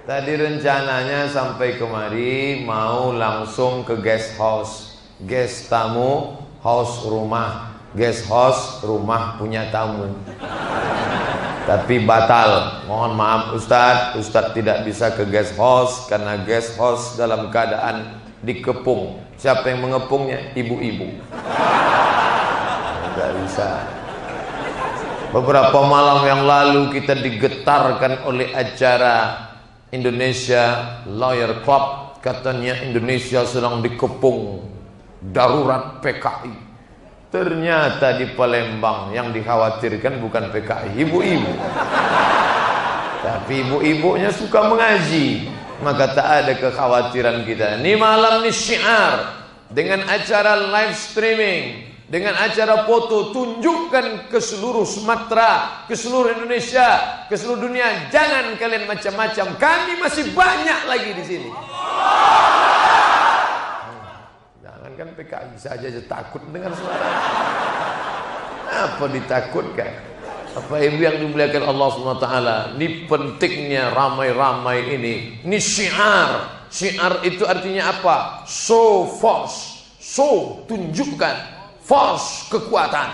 Tadi rencananya sampai kemari mau langsung ke guest house. Guest tamu, house rumah. Guest house, rumah punya tamu. Tapi batal. Mohon maaf Ustadz, Ustadz tidak bisa ke guest house karena guest house dalam keadaan dikepung. Siapa yang mengepungnya? Ibu-ibu. Tidak bisa. Beberapa malam yang lalu kita digetarkan oleh acara Indonesia Lawyer Club. Katanya Indonesia sedang dikepung darurat PKI. Ternyata di Palembang yang dikhawatirkan bukan PKI, ibu-ibu. Tapi ibu-ibunya suka mengaji, maka tak ada kekhawatiran kita. Ini malam ni syiar dengan acara live streaming, dengan acara foto, tunjukkan ke seluruh Sumatera, ke seluruh Indonesia, ke seluruh dunia. Jangan kalian macam-macam. Kami masih banyak lagi di sini. Jangan kan PKI saja takut dengan suara. Apa ditakutkan? Apa ibu yang dimuliakan Allah SWT? Ini pentingnya ramai-ramai ini. Ini syiar. Syiar itu artinya apa? Show force. Show, tunjukkan. Force, kekuatan.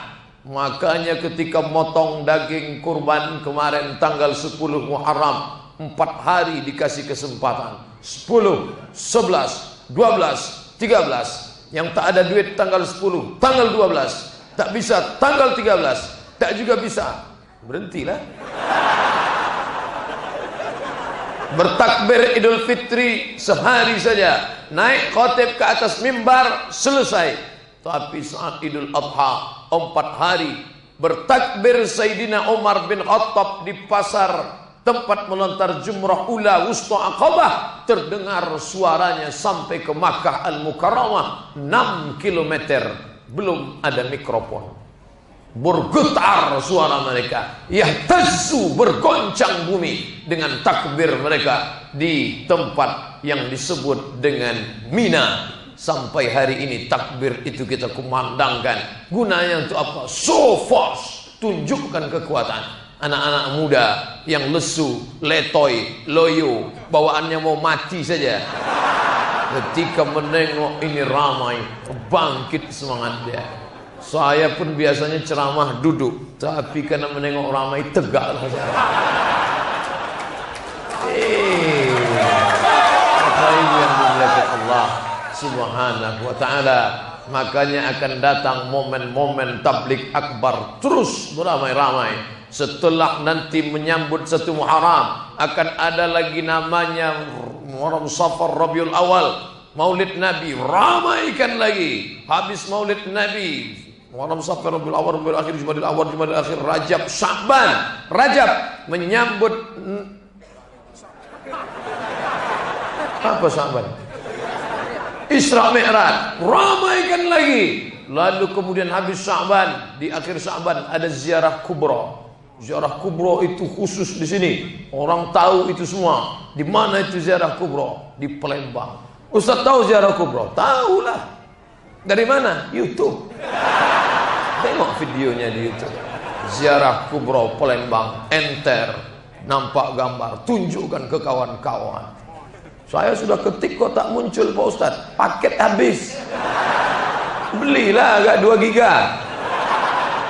Makanya ketika motong daging kurban kemarin tanggal 10 Muharram, 4 hari dikasih kesempatan. 10, 11, 12, 13. Yang tak ada duit tanggal 10, tanggal 12. Tak bisa tanggal 13. Tak juga bisa. Berhentilah. Bertakbir Idul Fitri sehari saja. Naik khotib ke atas mimbar, selesai. Tapi saat Idul Adha 4 hari bertakbir Sayyidina Umar bin Khattab di pasar tempat melontar jumrah ula wusta Aqabah, terdengar suaranya sampai ke Makkah Al-Mukarramah 6 km. Belum ada mikrofon. Bergetar suara mereka, yahtazzu, bergoncang bumi dengan takbir mereka di tempat yang disebut dengan Mina. Sampai hari ini takbir itu kita kumandangkan. Gunanya untuk apa? Show force, tunjukkan kekuatan. Anak-anak muda yang lesu, letoy, loyo, bawaannya mau mati saja. Ketika menengok ini ramai, bangkit semangat dia. Saya pun biasanya ceramah duduk, tapi karena menengok ramai tegaklah saya. Apa ini yang dimuliakan Allah Subhanahu wa ta'ala. Makanya akan datang momen-momen tablik akbar terus beramai-ramai. Setelah nanti menyambut 1 Muharram, akan ada lagi namanya Muharram Safar Rabiul Awal, Maulid Nabi, ramaikan lagi. Habis Maulid Nabi, Muharram Safar Rabiul Awal, Rabiul Akhir, Jumadil Awal, Jumadil Akhir, Rajab, Sya'ban. Rajab menyambut apa Sya'ban? Isra Mi'raj, ramaikan lagi. Lalu kemudian habis Sya'ban, di akhir Sya'ban ada ziarah kubra. Ziarah kubra itu khusus di sini. Orang tahu itu semua. Di mana itu ziarah kubra? Di Palembang. Ustaz tahu ziarah kubra? Tahulah. Dari mana? YouTube. Tengok videonya di YouTube. Ziarah kubra Palembang, enter, nampak gambar, tunjukkan ke kawan-kawan. Saya sudah ketik kok tak muncul Pak Ustaz. Paket habis. Belilah agak 2 giga.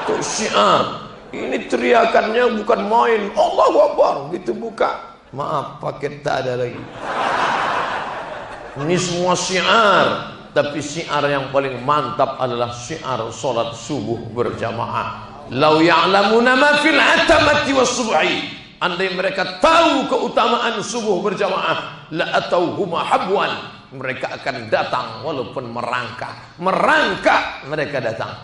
Untuk syiar. Ini teriakannya bukan main. Allahu Akbar. Gitu buka. Maaf, paket tak ada lagi. Ini semua syiar. Tapi syiar yang paling mantap adalah syiar solat subuh berjamaah. Lau ya'lamuna ma fil atamati was subhi. Andai mereka tahu keutamaan subuh berjamaah, la atauhuma habwan, mereka akan datang walaupun merangkak. Merangkak mereka datang.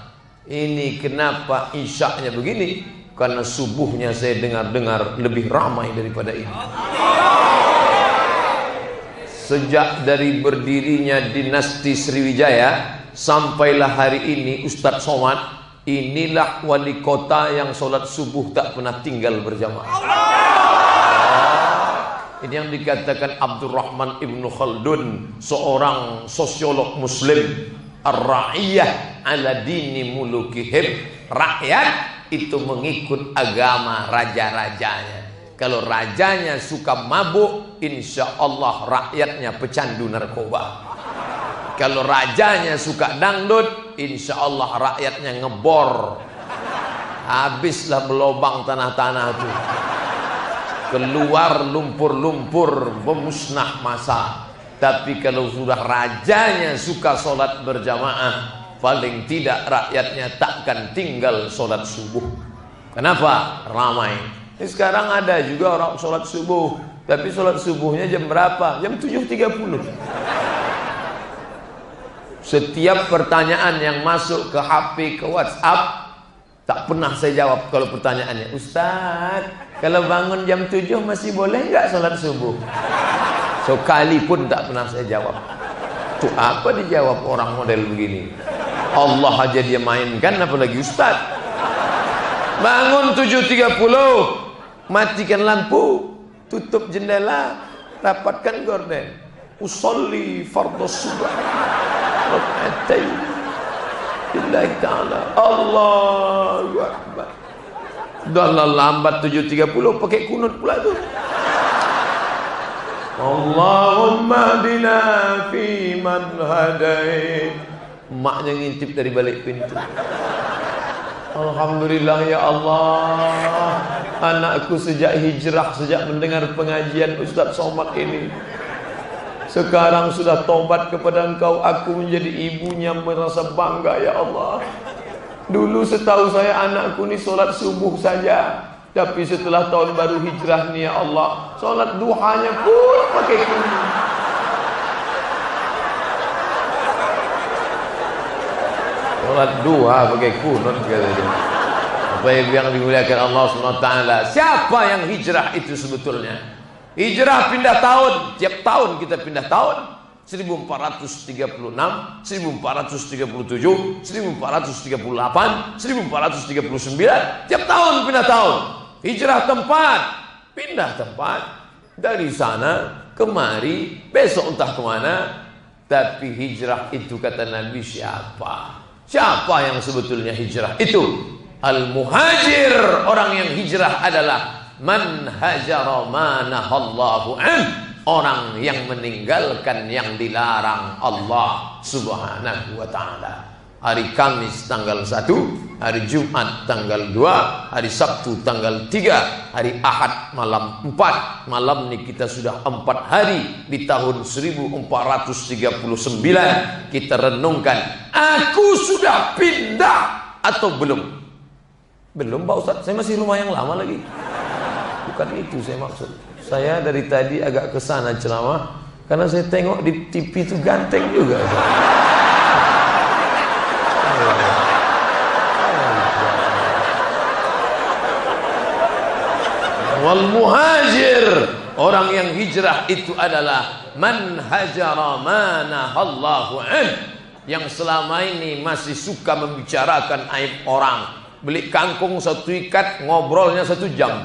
Ini kenapa isyaknya begini? Karena subuhnya saya dengar-dengar lebih ramai daripada ini. Sejak dari berdirinya dinasti Sriwijaya sampailah hari ini Ustadz Somad, inilah wali kota yang sholat subuh tak pernah tinggal berjamaah. Ini yang dikatakan Abdurrahman Ibnu Khaldun, seorang sosiolog muslim. Ar-ra'iyah ala dini mulukihim. Rakyat itu mengikut agama raja-rajanya. Kalau rajanya suka mabuk, insya Allah rakyatnya pecandu narkoba. Kalau rajanya suka dangdut, insya Allah rakyatnya ngebor. Habislah melobang tanah-tanah itu. Keluar lumpur-lumpur, memusnah masa. Tapi kalau sudah rajanya suka sholat berjamaah, paling tidak rakyatnya takkan tinggal sholat subuh. Kenapa? Ramai. Sekarang ada juga orang sholat subuh, tapi sholat subuhnya jam berapa? Jam 7.30. Setiap pertanyaan yang masuk ke HP, ke WhatsApp, tak pernah saya jawab kalau pertanyaannya. Ustaz, kalau bangun jam 7 masih boleh nggak sholat subuh? Sekali pun tak pernah saya jawab. Tuh apa dijawab orang model begini? Allah aja dia mainkan, apalagi Ustaz. Bangun 7.30, matikan lampu, tutup jendela, rapatkan gorden. Usolli fardhu subh. Rakaatain lillahi ta'ala. Allahu akbar. Dah lambat 7.30 pakai kunut pula tu. Allahumma hdina fi man hadait. Maknya ngintip dari balik pintu. Alhamdulillah ya Allah, anakku sejak hijrah, sejak mendengar pengajian Ustaz Somad ini, sekarang sudah tobat kepada Engkau. Aku menjadi ibunya, merasa bangga ya Allah. Dulu setahu saya anakku ni solat subuh saja, tapi setelah tahun baru hijrah ni ya Allah, solat duhanya pun pakai kunut. Solat duha pakai kunut kata dia. Apa yang dimuliakan Allah SWT. Siapa yang hijrah itu sebetulnya? Hijrah pindah tahun, tiap tahun kita pindah tahun. 1436, 1437, 1438, 1439, tiap tahun pindah tahun. Hijrah tempat, pindah tempat. Dari sana kemari, besok entah kemana. Tapi hijrah itu kata Nabi siapa? Siapa yang sebetulnya hijrah itu? Al-muhajir, orang yang hijrah adalah man hajara ma nahallahu an, orang yang meninggalkan yang dilarang Allah Subhanahu wa taala. Hari Kamis tanggal 1, hari Jumat tanggal 2, hari Sabtu tanggal 3, hari Ahad malam 4. Malam ini kita sudah 4 hari di tahun 1439. Kita renungkan, aku sudah pindah atau belum? Belum Pak Ustaz, saya masih lumayan lama lagi. Bukan itu saya maksud. Saya dari tadi agak kesana ceramah karena saya tengok di TV itu ganteng juga. Wal muhajir, orang yang hijrah itu adalah man hajara ma nahallahu an, yang selama ini masih suka membicarakan aib orang. Beli kangkung 1 ikat, ngobrolnya 1 jam.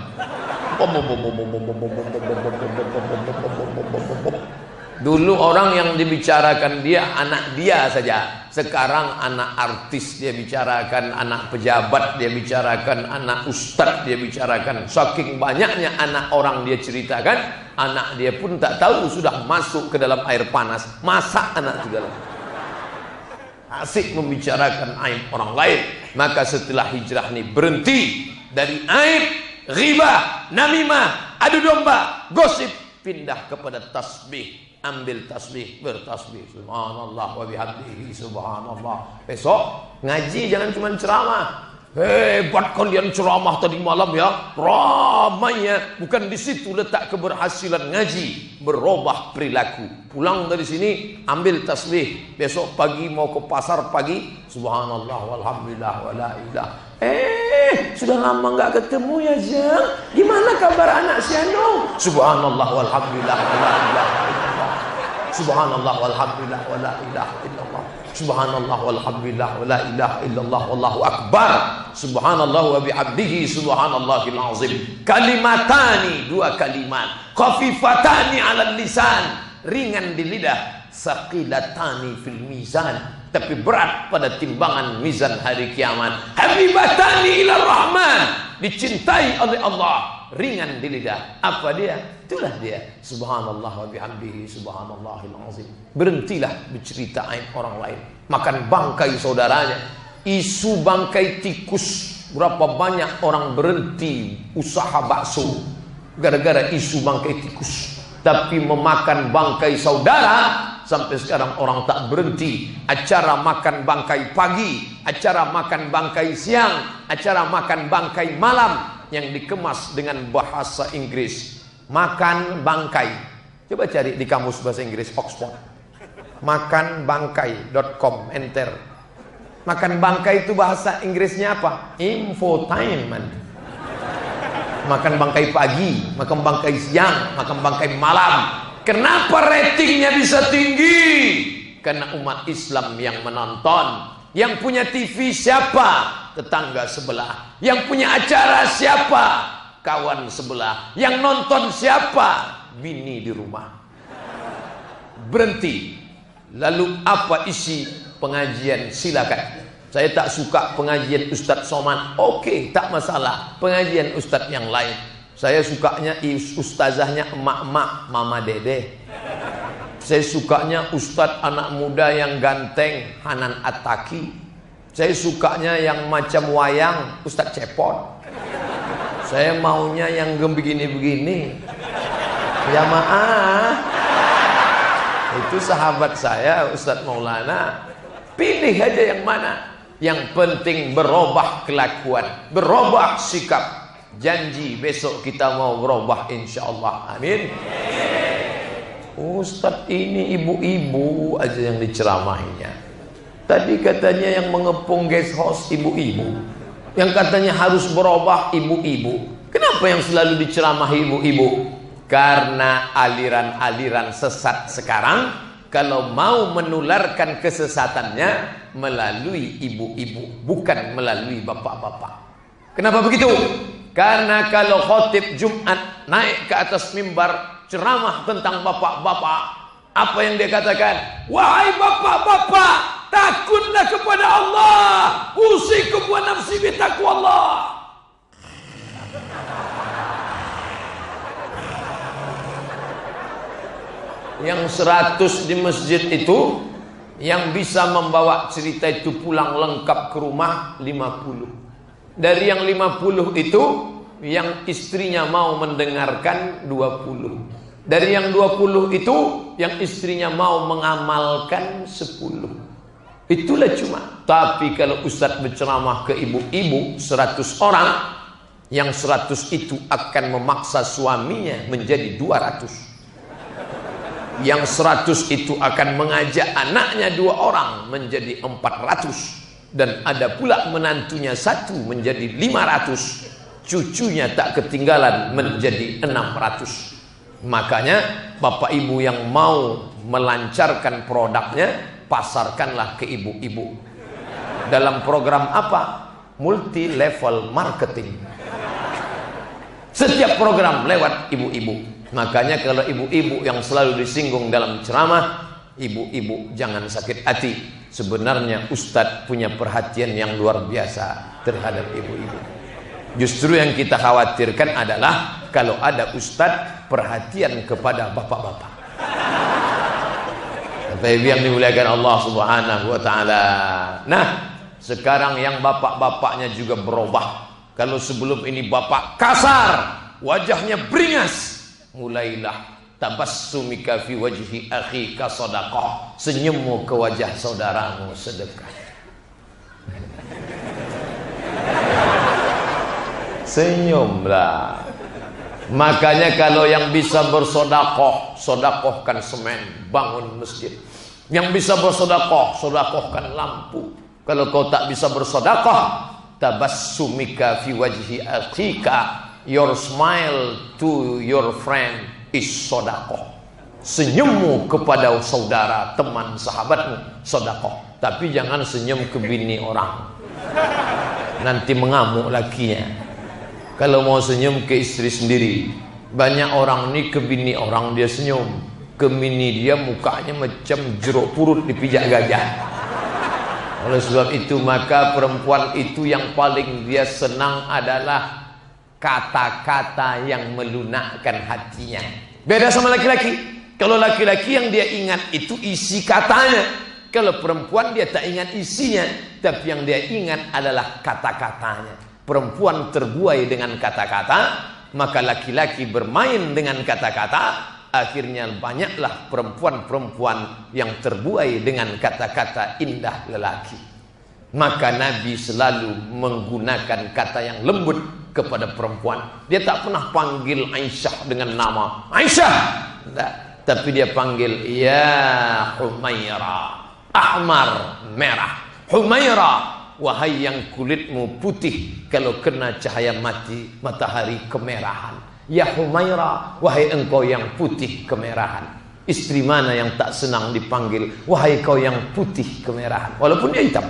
Dulu orang yang dibicarakan dia anak dia saja. Sekarang anak artis dia bicarakan, anak pejabat dia bicarakan, anak ustadz dia bicarakan. Saking banyaknya anak orang dia ceritakan, anak dia pun tak tahu sudah masuk ke dalam air panas. Masak anak itu dalam. Asik membicarakan aib orang lain. Maka setelah hijrah ini berhenti dari aib, ghibah, namimah, adu domba, gosip, pindah kepada tasbih. Ambil tasbih, bertasbih, subhanallah wa bihamdihi, subhanallah. Besok ngaji jangan cuma ceramah. Hebat kalian ceramah tadi malam ya, ramainya. Bukan di situ letak keberhasilan ngaji, berubah perilaku. Pulang dari sini ambil tasbih, besok pagi mau ke pasar pagi, subhanallah walhamdulillah wala ilah. Sudah lama nggak ketemu ya Jang. Gimana kabar anak si Anung? Subhanallah walhamdulillah wala ilah illallah. Subhanallah walhamdulillah wala ilaha illallah. Subhanallah walhamdulillah wala ilaha illallah wallahu akbar. Subhanallah wa bihamdihi subhanallahil azim. Kalimatani, 2 kalimat. Khafifatani 'alal lisan, ringan di lidah. Saqilatani fil mizan, tapi berat pada timbangan mizan hari kiamat. Habibatani ila rahman, dicintai oleh Allah. ringan di lidah. Apa dia? Itulah dia. Subhanallah wa bihamdihi subhanallahil azim. Berhentilah bercerita aib orang lain. Makan bangkai saudaranya. Isu bangkai tikus. Berapa banyak orang berhenti usaha bakso gara-gara isu bangkai tikus. Tapi memakan bangkai saudara, sampai sekarang orang tak berhenti. Acara makan bangkai pagi, acara makan bangkai siang, acara makan bangkai malam yang dikemas dengan bahasa Inggris. Makan bangkai. Coba cari di kamus bahasa Inggris Oxford. Makanbangkai.com, enter. Makan bangkai itu bahasa Inggrisnya apa? Infotainment. Makan bangkai pagi, makan bangkai siang, makan bangkai malam. Kenapa ratingnya bisa tinggi? Karena umat Islam yang menonton. Yang punya TV siapa? Tetangga sebelah. Yang punya acara siapa? Kawan sebelah. Yang nonton siapa? Bini di rumah. Berhenti. Lalu apa isi pengajian? Silakan. Saya tak suka pengajian Ustadz Somad. Oke, tak masalah. Pengajian Ustadz yang lain. Saya sukanya ustazahnya emak-emak, mama dede. Saya sukanya Ustadz anak muda yang ganteng, Hanan Attaqi. Saya sukanya yang macam wayang, Ustadz Cepot. Saya maunya yang begini-begini. Ya maaf. Itu sahabat saya, Ustadz Maulana. Pilih aja yang mana. Yang penting berubah kelakuan, berubah sikap. Janji besok kita mau berubah insyaallah. Amin. Ustadz ini ibu-ibu aja yang diceramahinya. Tadi katanya yang mengepung guest house ibu-ibu. Yang katanya harus berubah ibu-ibu. Kenapa yang selalu diceramahi ibu-ibu? Karena aliran-aliran sesat sekarang kalau mau menularkan kesesatannya melalui ibu-ibu, bukan melalui bapak-bapak. Kenapa begitu? Karena kalau khotib Jumat naik ke atas mimbar ceramah tentang bapak-bapak, apa yang dia katakan? Wahai bapak-bapak, takutlah kepada Allah. Usikum wa nafsi bitaqwallah. Yang 100 di masjid itu, yang bisa membawa cerita itu pulang lengkap ke rumah 50. Dari yang 50 itu, yang istrinya mau mendengarkan 20. Dari yang 20 itu, yang istrinya mau mengamalkan 10. Itulah cuma. Tapi kalau Ustadz berceramah ke ibu-ibu 100 orang, yang 100 itu akan memaksa suaminya menjadi 200. Yang 100 itu akan mengajak anaknya 2 orang menjadi 400. Dan ada pula menantunya 1 menjadi 500. Cucunya tak ketinggalan menjadi 600. Makanya bapak ibu yang mau melancarkan produknya, pasarkanlah ke ibu-ibu. Dalam program apa? Multi level marketing. Setiap program lewat ibu-ibu. Makanya kalau ibu-ibu yang selalu disinggung dalam ceramah, ibu-ibu jangan sakit hati. Sebenarnya Ustadz punya perhatian yang luar biasa terhadap ibu-ibu. Justru yang kita khawatirkan adalah kalau ada Ustadz perhatian kepada bapak-bapak. Bapak Ibu yang dimuliakan Allah Subhanahu wa taala. Nah, sekarang yang bapak-bapaknya juga berubah. Kalau sebelum ini bapak kasar, wajahnya beringas, mulailah tabassumika fi wajhi akhika sadaqah. Senyummu ke wajah saudaramu sedekah. Senyumlah. Makanya kalau yang bisa bersedekah, sedekahkan semen, bangun masjid. Yang bisa bersedekah, sedekahkan lampu. Kalau kau tak bisa bersedekah, tabassumika fi wajhi akhika, your smile to your friend is sedekah. Senyummu kepada saudara, teman, sahabatmu sedekah. Tapi jangan senyum ke bini orang, nanti mengamuk lakinya. Kalau mau senyum ke istri sendiri. Banyak orang nih ke bini orang dia senyum, ke bini dia mukanya macam jeruk purut dipijak gajah. Oleh sebab itu maka perempuan itu yang paling dia senang adalah kata-kata yang melunakkan hatinya. Beda sama laki-laki. Kalau laki-laki yang dia ingat itu isi katanya. Kalau perempuan dia tak ingat isinya, tapi yang dia ingat adalah kata-katanya. Perempuan terbuai dengan kata-kata, maka laki-laki bermain dengan kata-kata. Akhirnya banyaklah perempuan-perempuan yang terbuai dengan kata-kata indah lelaki. Maka Nabi selalu menggunakan kata yang lembut kepada perempuan. Dia tak pernah panggil Aisyah dengan nama Aisyah, tidak. Tapi dia panggil ya Humaira, ahmar, merah. Humaira, wahai yang kulitmu putih kalau kena cahaya matahari kemerahan. Ya Humaira, wahai engkau yang putih kemerahan. Istri mana yang tak senang dipanggil wahai kau yang putih kemerahan, walaupun dia hitam.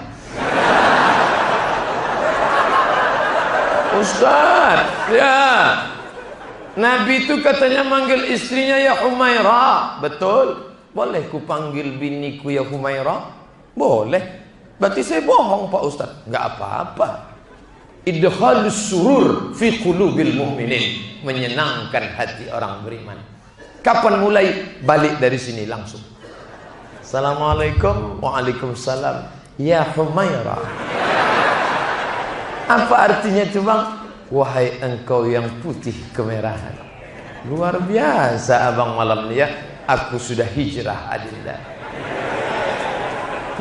Ustaz, ya, Nabi itu katanya manggil istrinya ya Humaira. Betul. Boleh ku panggil biniku ya Humaira? Boleh. Berarti saya bohong Pak Ustaz? Enggak apa-apa. Idkhalus surur fi qulubil mu'minin, menyenangkan hati orang beriman. Kapan mulai? Balik dari sini langsung. Assalamualaikum. Waalaikumsalam. Ya Humaira. Apa artinya itu bang? Wahai engkau yang putih kemerahan. Luar biasa abang malam ni ya. Aku sudah hijrah adinda.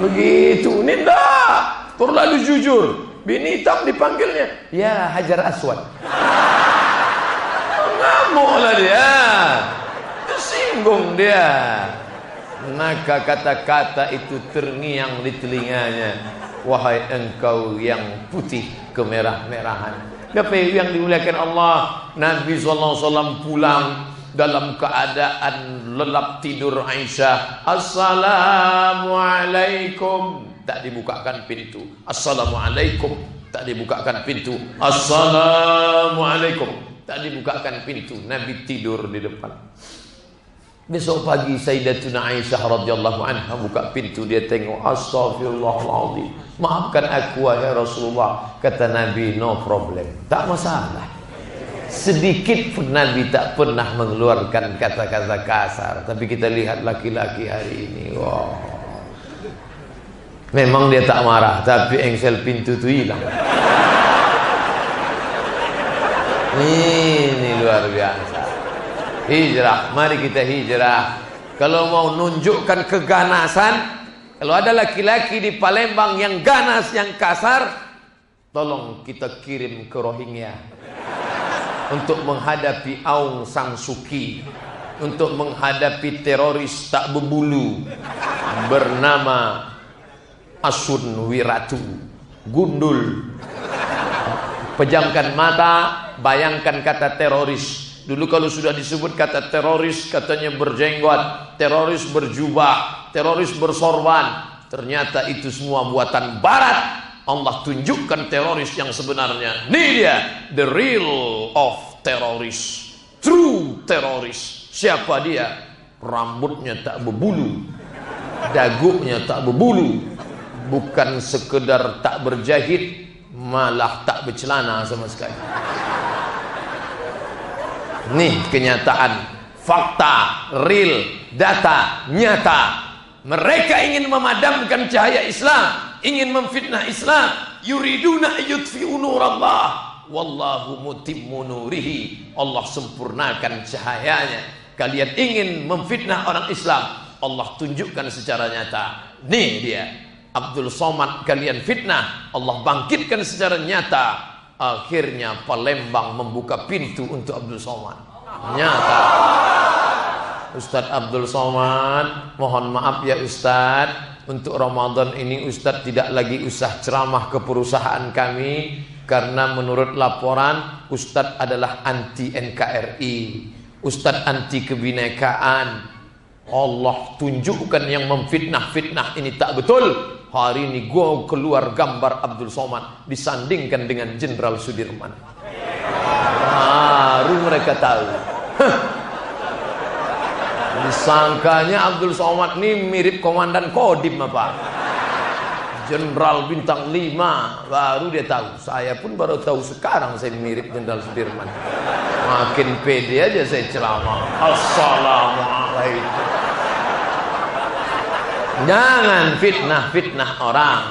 Begitu ini enggak terlalu jujur. Bini hitam dipanggilnya ya Hajar Aswad. Ngamuklah dia, tersinggung dia. Maka kata-kata itu terngiang di telinganya. Wahai engkau yang putih kemerah-merahan. Bapak yang dimuliakan Allah, Nabi SAW pulang dalam keadaan lelap tidur Aisyah. Assalamualaikum. Tak dibukakan pintu. Assalamualaikum. Tak dibukakan pintu. Assalamualaikum. Tak dibukakan pintu. Nabi tidur di depan. Besok pagi Sayyidatuna Aisyah radhiyallahu anha buka pintu, dia tengok. Astaghfirullahaladzim, maafkan aku wahai Rasulullah. Kata Nabi, no problem, tak masalah. Sedikit pun Nabi tak pernah mengeluarkan kata-kata kasar. Tapi kita lihat laki-laki hari ini, wow. Memang dia tak marah, tapi engsel pintu tu hilang. Ini luar biasa. Hijrah, mari kita hijrah. Kalau mau nunjukkan keganasan, kalau ada laki-laki di Palembang yang ganas, yang kasar, tolong kita kirim ke Rohingya untuk menghadapi Aung San Suu Kyi, untuk menghadapi teroris tak berbulu bernama Asun Wiratu. Gundul. Pejamkan mata, bayangkan kata teroris. Dulu kalau sudah disebut kata teroris, katanya berjenggot, teroris berjubah, teroris bersorban. Ternyata itu semua buatan barat. Allah tunjukkan teroris yang sebenarnya. Ini dia, the real of teroris, true teroris. Siapa dia? Rambutnya tak berbulu, dagunya tak berbulu, bukan sekedar tak berjahit, malah tak bercelana sama sekali. Nih kenyataan, fakta, real, data, nyata. Mereka ingin memadamkan cahaya Islam, ingin memfitnah Islam. Yuriduna yutfi'u nurallah wallahu mutimmu nurihi. Allah sempurnakan cahayanya. Kalian ingin memfitnah orang Islam, Allah tunjukkan secara nyata. Nih dia, Abdul Somad kalian fitnah, Allah bangkitkan secara nyata. Akhirnya Palembang membuka pintu untuk Abdul Somad. Nyata. Ustadz Abdul Somad, mohon maaf ya Ustadz, untuk Ramadan ini Ustadz tidak lagi usah ceramah ke perusahaan kami, karena menurut laporan Ustadz adalah anti NKRI, Ustadz anti kebinekaan. Allah tunjukkan yang memfitnah-fitnah ini tak betul. Hari ini gua keluar gambar Abdul Somad disandingkan dengan Jenderal Sudirman. Baru mereka tahu. Disangkanya Abdul Somad ini mirip Komandan Kodim apa? Jenderal bintang 5, baru dia tahu. Saya pun baru tahu sekarang saya mirip Jenderal Sudirman. Makin pede aja saya ceramah. Assalamualaikum. Jangan fitnah orang.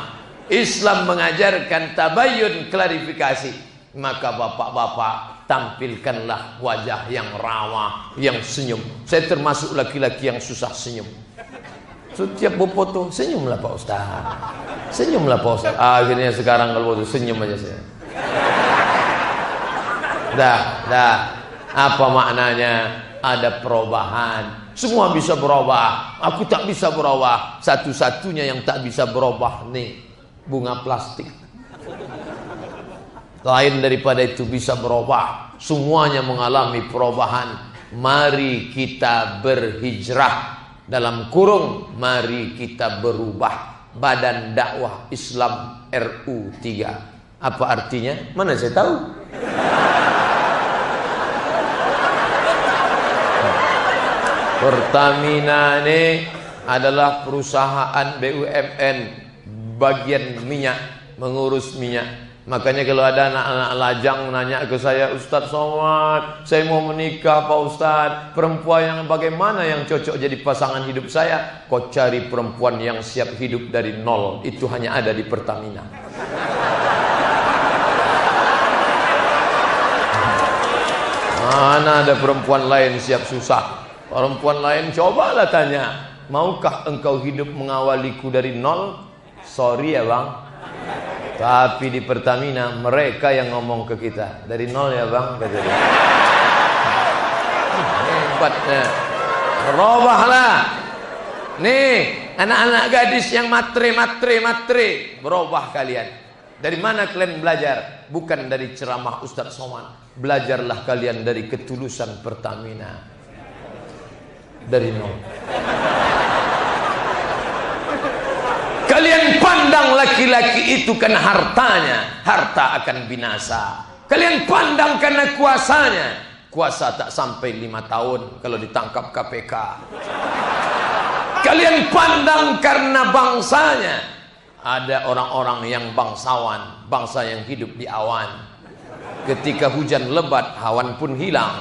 Islam mengajarkan tabayyun, klarifikasi. Maka bapak-bapak, tampilkanlah wajah yang ramah, yang senyum. Saya termasuk laki-laki yang susah senyum. Setiap berfoto, senyumlah Pak Ustaz. Senyumlah Pak Ustaz. Akhirnya sekarang kalau foto senyum aja saya. Dah. Apa maknanya? Ada perubahan. Semua bisa berubah. Aku tak bisa berubah. Satu-satunya yang tak bisa berubah nih, bunga plastik. Lain daripada itu bisa berubah. Semuanya mengalami perubahan. Mari kita berhijrah. Dalam kurung, mari kita berubah. Badan Dakwah Islam RU 3. Apa artinya? Mana saya tahu. Pertamina ini adalah perusahaan BUMN bagian minyak, mengurus minyak. Makanya kalau ada anak-anak lajang nanya ke saya, Ustadz Somad, saya mau menikah Pak Ustadz, perempuan yang bagaimana yang cocok jadi pasangan hidup saya? Kau cari perempuan yang siap hidup dari nol. Itu hanya ada di Pertamina. Mana ada perempuan lain siap susah? Perempuan lain cobalah tanya, maukah engkau hidup mengawaliku dari nol? Sorry ya bang, tapi di Pertamina mereka yang ngomong ke kita dari nol ya bang, kata dia. Hebatnya. Berubahlah. Nih, anak-anak gadis yang matre, berubah kalian. Dari mana kalian belajar? Bukan dari ceramah Ustadz Somad. Belajarlah kalian dari ketulusan Pertamina. Dari nol. Kalian pandang laki-laki itu karena hartanya, harta akan binasa. Kalian pandang karena kuasanya, kuasa tak sampai 5 tahun kalau ditangkap KPK. Kalian pandang karena bangsanya. Ada orang-orang yang bangsawan, bangsa yang hidup di awan. Ketika hujan lebat, awan pun hilang.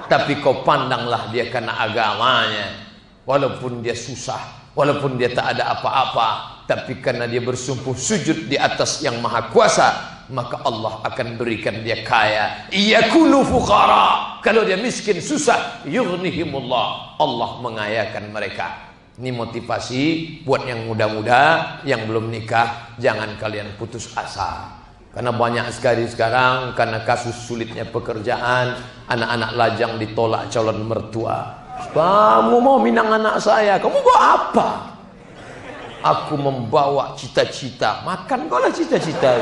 Tapi kau pandanglah dia karena agamanya. Walaupun dia susah, walaupun dia tak ada apa-apa, tapi karena dia bersungguh sujud di atas yang maha kuasa, maka Allah akan berikan dia kaya. Iyakunu fuqara. Kalau dia miskin susah, yughnihimullah. Allah mengayakan mereka. Ini motivasi buat yang muda-muda, yang belum nikah, jangan kalian putus asa. Karena banyak sekali sekarang, karena kasus sulitnya pekerjaan, anak-anak lajang ditolak calon mertua. Kamu mau minang anak saya, kamu bawa apa? Aku membawa cita-cita. Makan kau lah cita-cita.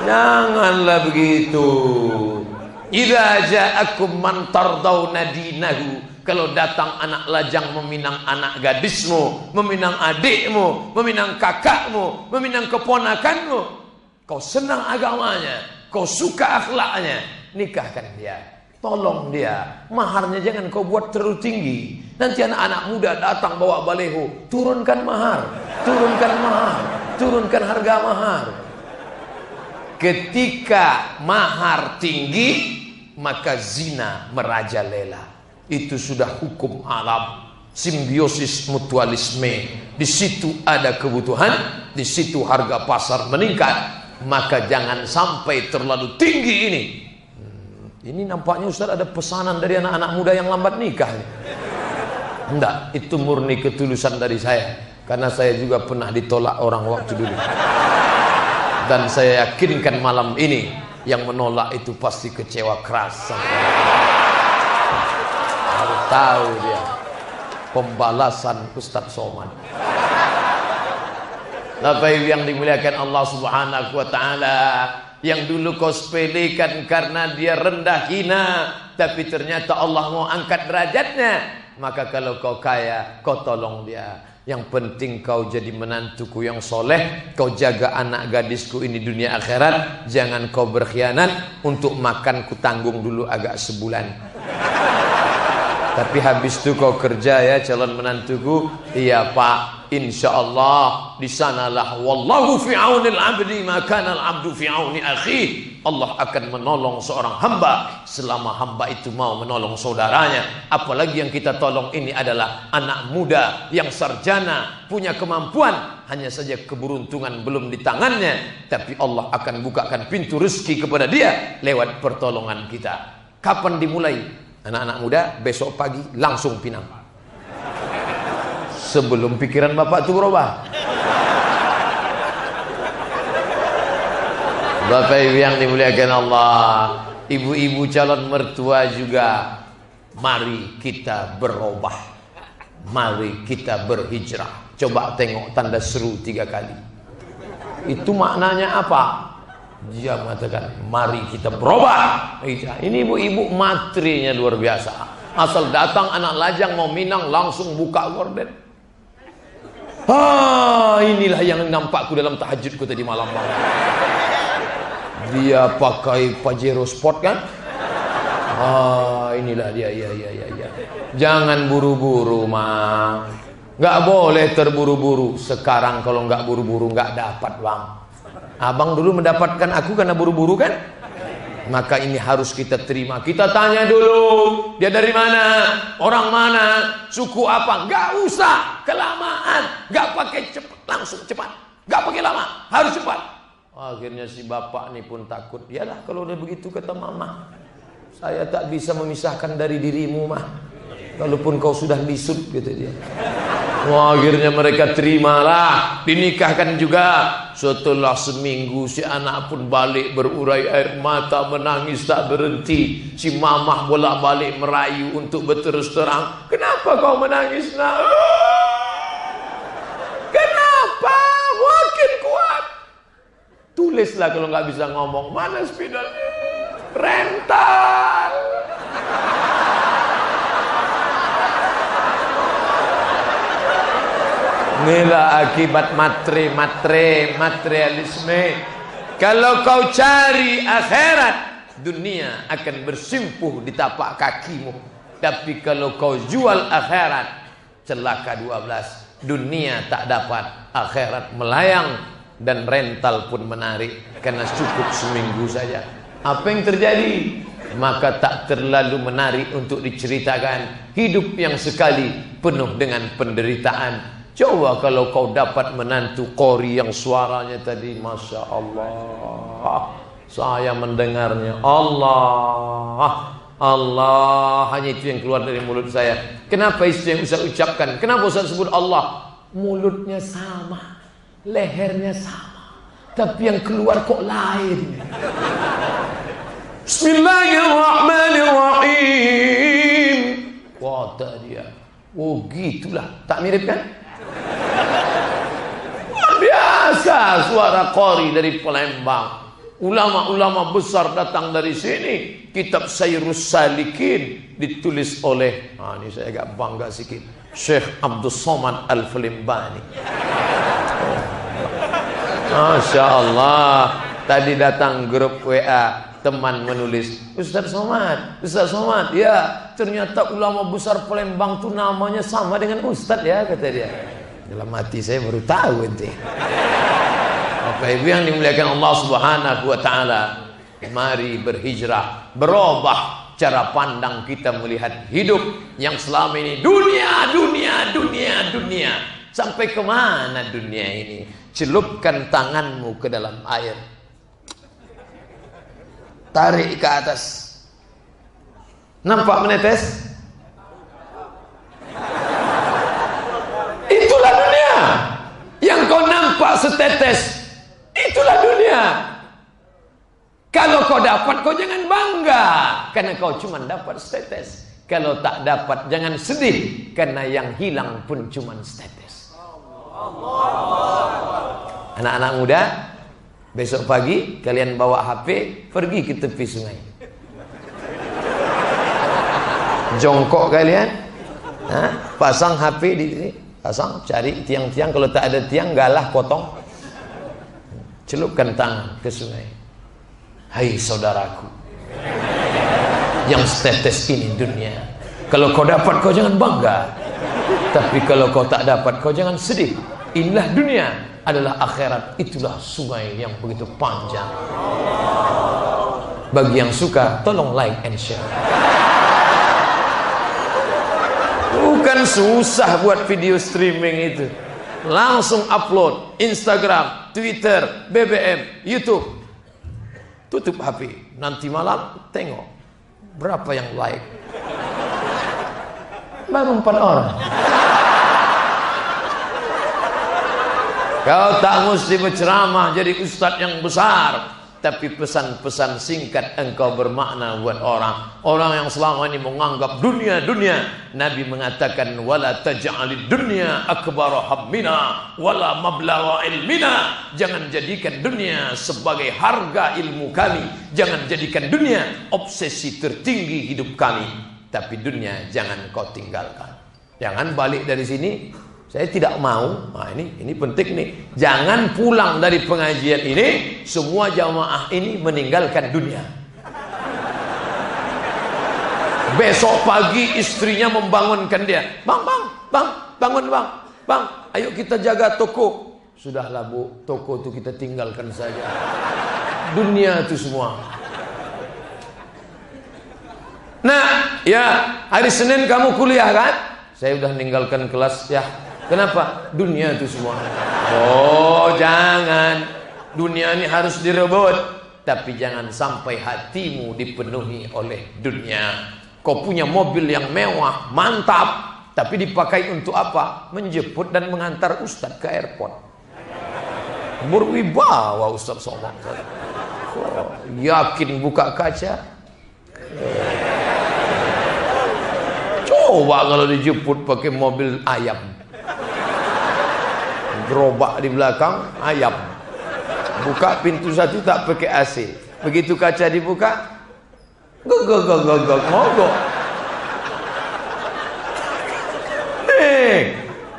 Janganlah begitu. Idza ja'akum man tardawna dinahu. Kalau datang anak lajang meminang anak gadismu, meminang adikmu, meminang kakakmu, meminang keponakanmu, kau senang agamanya, kau suka akhlaknya, nikahkan dia. Tolong dia, maharnya jangan kau buat terlalu tinggi. Nanti anak-anak muda datang bawa baleho, turunkan mahar, turunkan mahar, turunkan harga mahar. Ketika mahar tinggi, maka zina merajalela. Itu sudah hukum alam, simbiosis mutualisme. Di situ ada kebutuhan, di situ harga pasar meningkat. Maka jangan sampai terlalu tinggi ini. Ini nampaknya Ustaz ada pesanan dari anak-anak muda yang lambat nikah. Enggak, itu murni ketulusan dari saya. Karena saya juga pernah ditolak orang waktu dulu. Dan saya yakinkan malam ini yang menolak itu pasti kecewa keras. Harus tahu dia pembalasan Ustadz Somad. Bapak Ibu yang dimuliakan Allah Subhanahu wa taala, yang dulu kau sepelekan karena dia rendah hina, tapi ternyata Allah mau angkat derajatnya, maka kalau kau kaya, kau tolong dia. Yang penting kau jadi menantuku yang soleh, kau jaga anak gadisku ini dunia akhirat. Jangan kau berkhianat. Untuk makan ku tanggung dulu agak sebulan. Tapi habis itu kau kerja ya calon menantuku. Iya Pak, insyaallah di sanalah wallahu fi aunil abdi ma kana al abdu fi auni akhi. Allah akan menolong seorang hamba selama hamba itu mau menolong saudaranya. Apalagi yang kita tolong ini adalah anak muda yang sarjana, punya kemampuan, hanya saja keberuntungan belum di tangannya, tapi Allah akan bukakan pintu rezeki kepada dia lewat pertolongan kita. Kapan dimulai? Anak-anak muda besok pagi langsung pinang, sebelum pikiran bapak itu berubah. Bapak ibu yang dimuliakan Allah, ibu-ibu calon mertua juga, mari kita berubah, mari kita berhijrah. Coba tengok tanda seru 3 kali. Itu maknanya apa? Dia mengatakan mari kita berubah. Ini ibu-ibu materinya luar biasa. Asal datang anak lajang mau minang langsung buka gorden. Inilah yang nampakku dalam tahajudku tadi malam. Dia pakai Pajero Sport kan? Inilah dia. Ya. Jangan buru-buru, Mang. Nggak boleh terburu-buru. Sekarang kalau nggak buru-buru nggak dapat, Bang. Abang dulu mendapatkan aku karena buru-buru kan? Maka ini harus kita terima. Kita tanya dulu, dia dari mana, orang mana, suku apa. Nggak usah kelamaan, nggak pakai cepat, langsung cepat, nggak pakai lama, harus cepat. Akhirnya si bapak ini pun takut. Yalah kalau udah begitu kata mama, saya tak bisa memisahkan dari dirimu mah, walaupun kau sudah lisut, gitu dia. Akhirnya mereka terimalah, dinikahkan juga. Setelah seminggu si anak pun balik berurai air mata, menangis tak berhenti. Si mamah bolak-balik merayu untuk berterus terang. Kenapa kau menangis, nak? Kenapa? Makin kuat. Tulislah kalau nggak bisa ngomong. Mana spidolnya? Rental. Inilah akibat materialisme. Kalau kau cari akhirat, dunia akan bersimpuh di tapak kakimu. Tapi kalau kau jual akhirat, celaka 12. Dunia tak dapat, akhirat melayang. Dan rental pun menarik, karena cukup seminggu saja. Apa yang terjadi? Maka tak terlalu menarik untuk diceritakan. Hidup yang sekali penuh dengan penderitaan. Coba kalau kau dapat menantu Qori yang suaranya tadi Masya Allah, saya mendengarnya, Allah hanya itu yang keluar dari mulut saya. Kenapa itu yang Ustaz ucapkan? Kenapa Ustaz sebut Allah? Mulutnya sama, lehernya sama, tapi yang keluar kok lain. Bismillahirrahmanirrahim. Kata dia, oh gitulah, tak mirip kan? Luar biasa suara Qori dari Palembang. Ulama-ulama besar datang dari sini. Kitab Sayrus Salikin ditulis oleh, ini saya agak bangga sedikit, Syekh Abdul Somad Al-Falimbani. Masya Allah. Tadi datang grup WA, teman menulis, Ustaz Somad, ya ternyata ulama besar Palembang tuh namanya sama dengan Ustaz ya, kata dia. Dalam hati saya baru tahu ente. Bapak Ibu yang dimuliakan Allah Subhanahu wa taala, mari berhijrah, berubah cara pandang kita melihat hidup yang selama ini dunia. Sampai kemana dunia ini? Celupkan tanganmu ke dalam air, tarik ke atas. Nampak menetes? Itulah dunia. Yang kau nampak setetes, itulah dunia. Kalau kau dapat, kau jangan bangga, karena kau cuma dapat setetes. Kalau tak dapat, jangan sedih, karena yang hilang pun cuma setetes. Anak-anak muda, besok pagi kalian bawa HP, pergi ke tepi sungai. Jongkok kalian, pasang HP di sini, pasang, cari tiang-tiang. Kalau tak ada tiang, galah potong, celupkan tangan ke sungai. Hai saudaraku, yang setetes ini dunia. Kalau kau dapat, kau jangan bangga, Tapi kalau kau tak dapat, kau jangan sedih. Inilah dunia adalah akhirat. Itulah sungai yang begitu panjang. Bagi yang suka, tolong like and share. Bukan susah buat video streaming itu. Langsung upload Instagram, Twitter, BBM, YouTube. Tutup HP. Nanti malam tengok berapa yang like. Baru 4 orang. Kau tak mesti berceramah jadi ustadz yang besar, tapi pesan-pesan singkat engkau bermakna buat orang. Orang yang selama ini menganggap dunia. Nabi mengatakan wala taj'alid dunya akbara hammina wala mablagha ilmina. Jangan jadikan dunia sebagai harga ilmu kami. Jangan jadikan dunia obsesi tertinggi hidup kami. Tapi dunia jangan kau tinggalkan. Jangan balik dari sini. Saya tidak mau. Nah, ini penting nih. Jangan pulang dari pengajian ini semua jamaah ini meninggalkan dunia. Besok pagi istrinya membangunkan dia. Bang, bangun bang. Ayo kita jaga toko. Sudahlah bu, toko itu kita tinggalkan saja. Dunia itu semua. Nah, ya hari Senin kamu kuliah kan? Saya udah meninggalkan kelas ya. Kenapa? Dunia itu semua. Oh jangan. Dunia ini harus direbut. Tapi jangan sampai hatimu dipenuhi oleh dunia. Kau punya mobil yang mewah, mantap, tapi dipakai untuk apa? Menjemput dan mengantar ustadz ke airport. Berwibawa Ustadz Somad. Oh, yakin buka kaca? Coba kalau dijemput pakai mobil ayam. Gerobak di belakang ayam. Buka pintu satu tak pakai AC. Begitu kaca dibuka, mogok.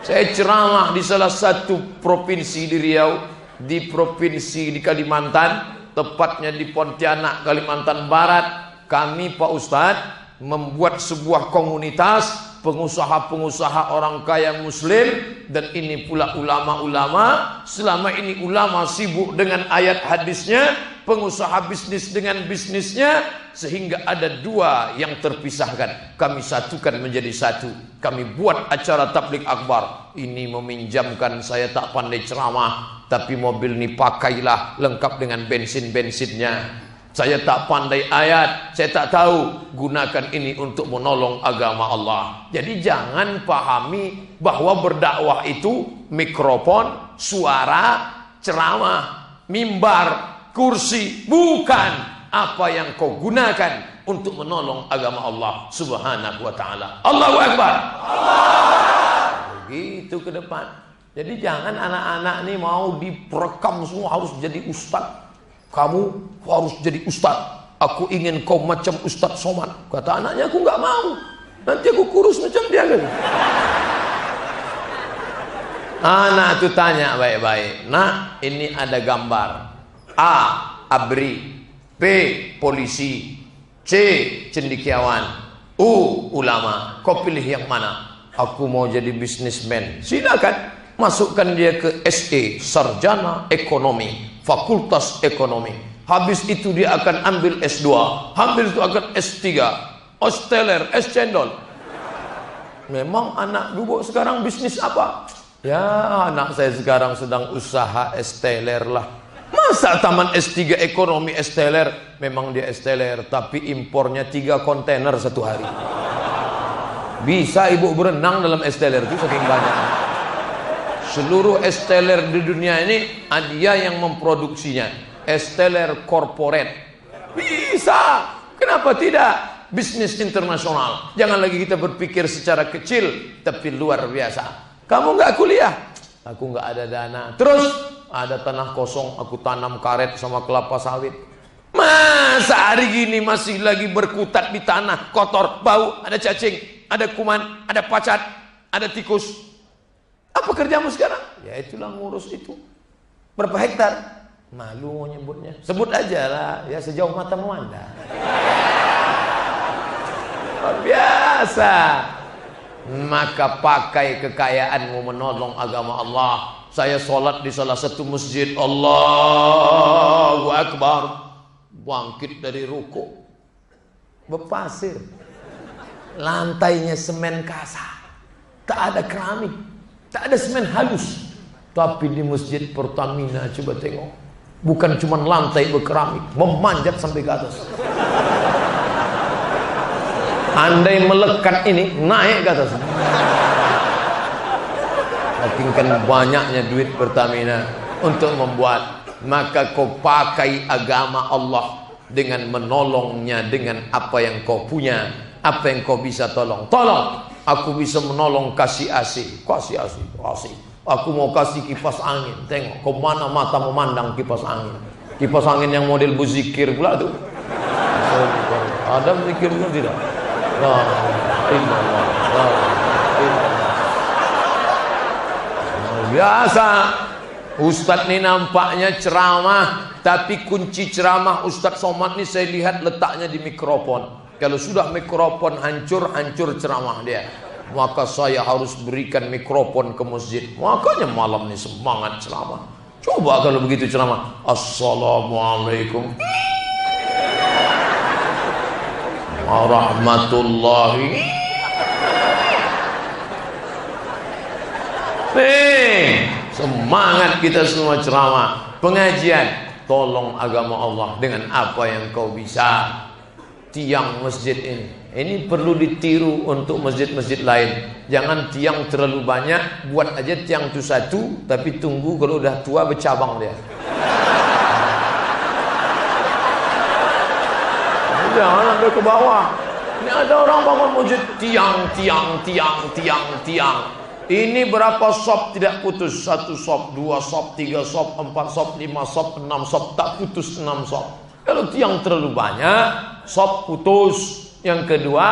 Saya ceramah di salah satu provinsi di Riau, di provinsi di Kalimantan, tepatnya di Pontianak, Kalimantan Barat. Kami Pak Ustadz membuat sebuah komunitas pengusaha-pengusaha orang kaya muslim, dan ini pula ulama-ulama. Selama ini ulama sibuk dengan ayat hadisnya, pengusaha bisnis dengan bisnisnya, sehingga ada dua yang terpisahkan. Kami satukan menjadi satu. Kami buat acara tabligh akbar. Ini meminjamkan, saya tak pandai ceramah, tapi mobil ini pakailah lengkap dengan bensin-bensinnya. Saya tak pandai ayat, saya tak tahu, gunakan ini untuk menolong agama Allah. Jadi jangan pahami bahwa berdakwah itu mikrofon, suara, ceramah, mimbar, kursi. Bukan. Apa yang kau gunakan untuk menolong agama Allah subhanahu wa ta'ala. Allahu Akbar. Begitu ke depan. Jadi jangan anak-anak ini mau diperekam semua harus jadi ustadz. Kamu harus jadi ustadz. Aku ingin kau macam Ustadz Somad. Kata anaknya, aku nggak mau. Nanti aku kurus macam dia kan. Anak itu tanya baik-baik. Nah, ini ada gambar. A. Abri. B. Polisi. C. Cendekiawan. U. Ulama. Kau pilih yang mana? Aku mau jadi bisnismen. Silakan. Masukkan dia ke SE. Sarjana Ekonomi. Fakultas Ekonomi. Habis itu dia akan ambil S2. Habis itu akan S3. Osteler, S cendol. Memang anak bubuk sekarang bisnis apa? Ya anak saya sekarang sedang usaha esteler lah. Masa taman S3 Ekonomi esteler? Memang dia esteler, tapi impornya 3 kontainer satu hari. Bisa ibu berenang dalam esteler itu saking banyak. Seluruh esteler di dunia ini dia yang memproduksinya. Esteler corporate. Bisa. Kenapa tidak? Bisnis internasional. Jangan lagi kita berpikir secara kecil, tapi luar biasa. Kamu nggak kuliah? Aku nggak ada dana. Terus ada tanah kosong, aku tanam karet sama kelapa sawit. Masa hari gini masih lagi berkutat di tanah, kotor, bau, ada cacing, ada kuman, ada pacat, ada tikus. Apa kerjamu sekarang? Ya itulah ngurus itu. Berapa hektar? Malu mau nyebutnya. Sebut aja lah, ya sejauh mata memandang. Luar biasa. Maka pakai kekayaanmu menolong agama Allah. Saya sholat di salah satu masjid, Allahu Akbar, bangkit dari ruku, berpasir, lantainya semen kasar, tak ada keramik, tak ada semen halus. Tapi di masjid Pertamina coba tengok, bukan cuma lantai berkeramik, memanjat sampai ke atas. Andai melekat ini naik ke atas. Saking kan banyaknya duit Pertamina untuk membuat, maka kau pakai agama Allah dengan menolongnya dengan apa yang kau punya, apa yang kau bisa tolong. Tolong, aku bisa menolong kasih AC, kasih AC, kasih. Aku mau kasih kipas angin. Tengok, kau mana mata memandang kipas angin. Kipas angin yang model berzikir pula tuh. Ada berzikir pun tidak? La illallah, la illallah. Biasa. Ustadz ini nampaknya ceramah, tapi kunci ceramah Ustadz Somad ini saya lihat letaknya di mikrofon. Kalau sudah mikrofon hancur, hancur ceramah dia. Maka saya harus berikan mikrofon ke masjid. Makanya malam ini semangat ceramah. Coba kalau begitu ceramah, Assalamualaikum warahmatullahi. Semangat kita semua ceramah, pengajian, tolong agama Allah dengan apa yang kau bisa. Tiang masjid ini perlu ditiru untuk masjid-masjid lain. Jangan tiang terlalu banyak, buat aja tiang itu satu, tapi tunggu kalau udah tua bercabang dia. Jangan ada ke bawah. Ini ada orang bangun masjid tiang. Ini berapa sop tidak putus? 1 sop, 2 sop, 3 sop, 4 sop, 5 sop, 6 sop, tak putus 6 sop. Kalau tiang terlalu banyak, sop putus. Yang kedua,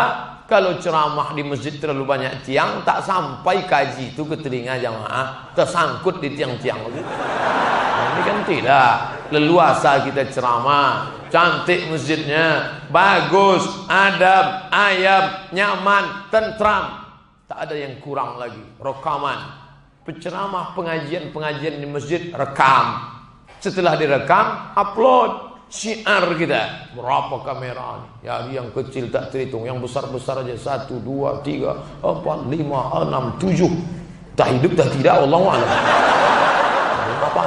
kalau ceramah di masjid terlalu banyak tiang, tak sampai kaji itu ke telinga jamaah, tersangkut di tiang-tiang. Ini kan tidak. Leluasa kita ceramah, cantik masjidnya, bagus, adab, ayam, nyaman, tentram. Tak ada yang kurang lagi. Rekaman, penceramah, pengajian di masjid, rekam. Setelah direkam, upload. Syiar kita, berapa kamera nih? Ya, yang kecil tak terhitung, yang besar-besar aja 1, 2, 3, 4, 5, 6, 7. Tak hidup tak tidak, Allahu a'lam. Apa?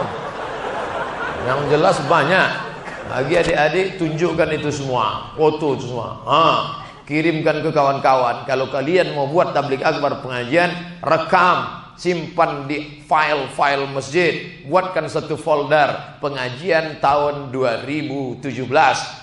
Yang jelas banyak. Bagi adik-adik tunjukkan itu semua, foto itu semua. Kirimkan ke kawan-kawan. Kalau kalian mau buat tabligh akbar pengajian, rekam, simpan di file-file masjid. Buatkan satu folder pengajian tahun 2017,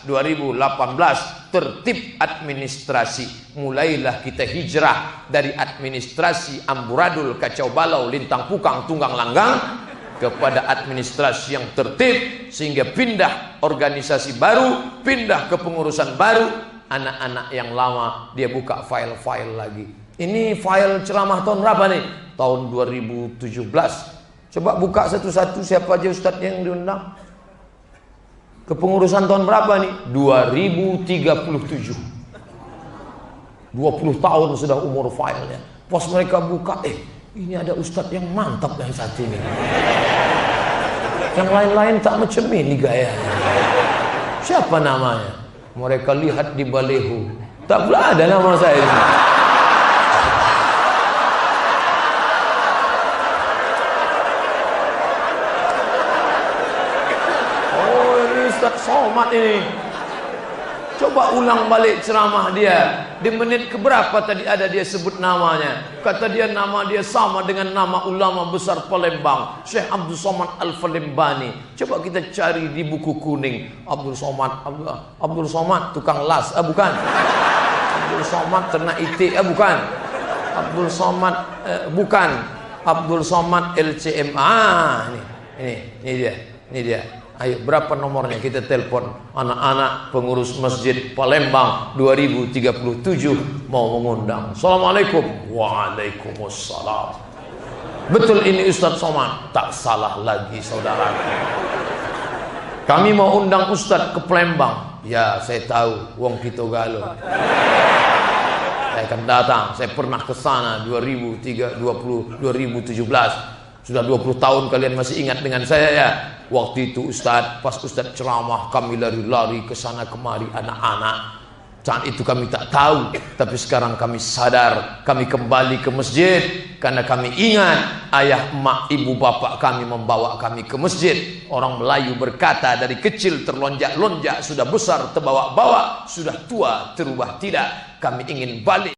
2018, tertib administrasi. Mulailah kita hijrah dari administrasi amburadul, kacau balau, lintang pukang, tunggang langgang, kepada administrasi yang tertib, sehingga pindah organisasi baru, pindah kepengurusan baru. Anak-anak yang lama dia buka file-file lagi. Ini file ceramah tahun berapa nih? Tahun 2017. Coba buka satu-satu, siapa aja ustadz yang diundang. Kepengurusan tahun berapa nih? 2037. 20 tahun sudah umur filenya. Pas mereka buka, ini ada ustadz yang mantap yang satu ini. Yang lain-lain tak macam ini gayanya. Siapa namanya? Mereka lihat di baleho, tak pula ada nama saya. Oh, ini Ustaz Somad ini. Coba ulang balik ceramah dia. Di menit keberapa tadi ada dia sebut namanya? Kata dia nama dia sama dengan nama ulama besar Palembang, Syekh Abdul Somad Al-Falembani. Coba kita cari di buku kuning. Abdul Somad tukang las, bukan. Abdul Somad ternak itik, bukan. Abdul Somad bukan. Abdul Somad LCM. Ini dia. Ayo, berapa nomornya kita telepon anak-anak pengurus masjid Palembang 2037 mau mengundang. Assalamualaikum. Waalaikumsalam. Betul ini Ustadz Somad? Tak salah lagi saudara. Kami mau undang Ustadz ke Palembang. Ya, saya tahu wong kita galuh. Saya akan datang. Saya pernah ke sana 2017. Sudah 20 tahun kalian masih ingat dengan saya ya. Waktu itu Ustadz, pas Ustadz ceramah, kami lari-lari ke sana kemari anak-anak. Saat itu kami tak tahu, tapi sekarang kami sadar. Kami kembali ke masjid karena kami ingat ayah, emak, ibu, bapak kami membawa kami ke masjid. Orang Melayu berkata, dari kecil terlonjak-lonjak, sudah besar terbawa-bawa, sudah tua terubah tidak. Kami ingin balik.